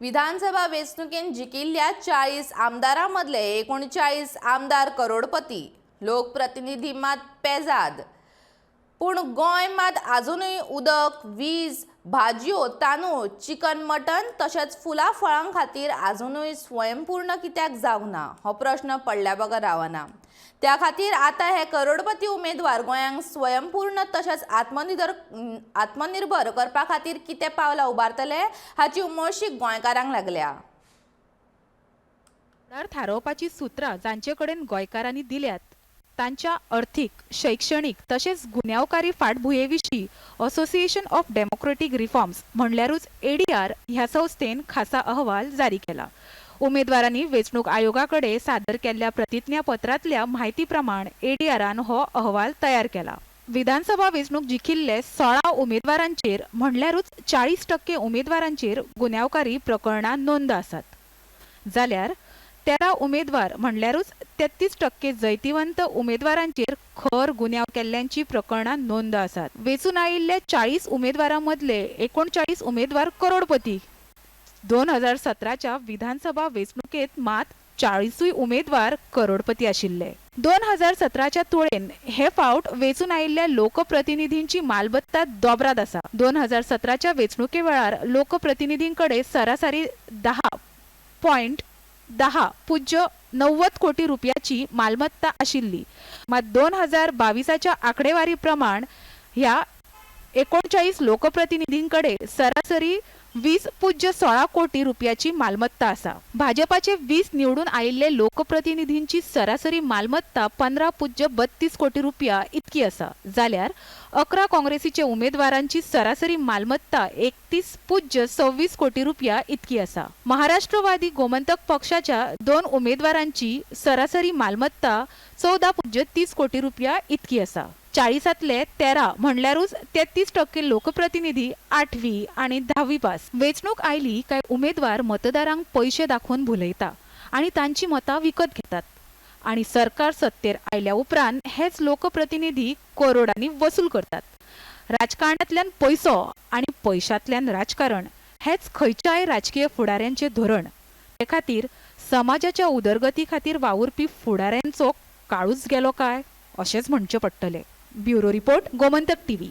विधानसभा वेंचणुकेत जिखिल्ल्या 40 आमदारांमदले 39 आमदार करोडपती, लोकप्रतिनिधी मात पेजाद. पूण गोंय मात अजूनय उदक, वीज, भाजयो, तांदूळ, चिकन, मटन तशेंच फुलां फळां खातीर अजूनय स्वयंपूर्ण कित्याक जावना हो प्रश्न पडल्या बगर रावना. त्या खातीर आता हे करोडपती उमेदवार गोंयांक स्वयंपूर्ण तशेंच आत्मनिर्भर करपा खातीर कितें पावलां उबारतले हाची उमळशीक गोंयकारांक लागल्या. थारोवपाची सुत्रां जांचे कडेन गोंयकारांनी दिल्यात तांच्या अर्थीक, शैक्षणिक तशेंच गुन्यांवकारी फाटभुंये विशीं असोसिएशन ऑफ डेमोक्रेटिक रिफॉर्म्स म्हणल्यारूच ADR ह्या संस्थेन खासा अहवाल जारी केला. उमेदवारांनी वेंचणूक आयोगाकडे सादर केल्ल्या प्रतिज्ञापत्रांतल्या म्हायती प्रमाण ADRन हो अहवाल तयार केला. विधानसभा वेंचणूक जिखिल्ले 16 उमेदवारांचेर म्हणल्यारूच 40% उमेदवारांचेर गुन्यांवकारी प्रकरणां नोंद आसात. जाल्यार 13 उमेदवार म्हणल्यारूच 33% जैतिवंत उमेदवारांचेर खर गुन्यांव केल्ल्यांची प्रकरणां नोंद आसात. वेंचून आयिल्ले 40 उमेदवारां मदले 39 उमेदवार करोडपती. 2017च्या विधानसभा वेंचणुकेत मात 40 उमेदवार करोडपती आशिल्ले. 2017च्या तुळेन हे फावट वेंचून आयिल्ल्या लोकप्रतिनिधींची मालमत्ता दोबराद आसा. 2017च्या वेंचणुके वेळार लोकप्रतिनिधींकडे सरासरी 10.90 कोटी रुपयाची मालमत्ता आशिल्ली. मात 2022च्या आकडेवारी प्रमाण ह्या 39 लोकप्रतिनिधींकडे सरासरी 20.16 कोटी रुपयाची मालमत्ता आसा. भाजपाचे 20 निवडून आयिल्ले लोकप्रतिनिधींची सरासरी मालमत्ता 15.32 कोटी रुपया इतकी आसा. जाल्यार 11 काँग्रेसीचे उमेदवारांची सरासरी मालमत्ता 31.26 कोटी रुपया इतकी आसा. महाराष्ट्रवादी गोमंतक पक्षाच्या 2 उमेदवारांची सरासरी मालमत्ता 14.30 कोटी रुपया इतकी आसा. 40तले 13 म्हणल्यारूच 33% लोकप्रतिनिधी 8वी आणि 10वी पास. वेंचणूक आयली काय उमेदवार मतदारांक पैसे दाखवून भुलयता आणि तांची मतां विकत घेतात आणि सरकार सत्तेर आयल्या उपरांत हेच लोकप्रतिनिधी करोडांनी वसूल करतात. राजकारणांतल्यान पैसो आणि पैशांतल्यान राजकारण हेच खंयच्याय राजकीय फुडाऱ्यांचे धोरण. ते खातीर समाजाच्या उदरगती खातीर वावुरपी फुडाऱ्यांचो काळूच गेलो काय अशेंच म्हणचे पडटले. Bureau report, Gomantak TV.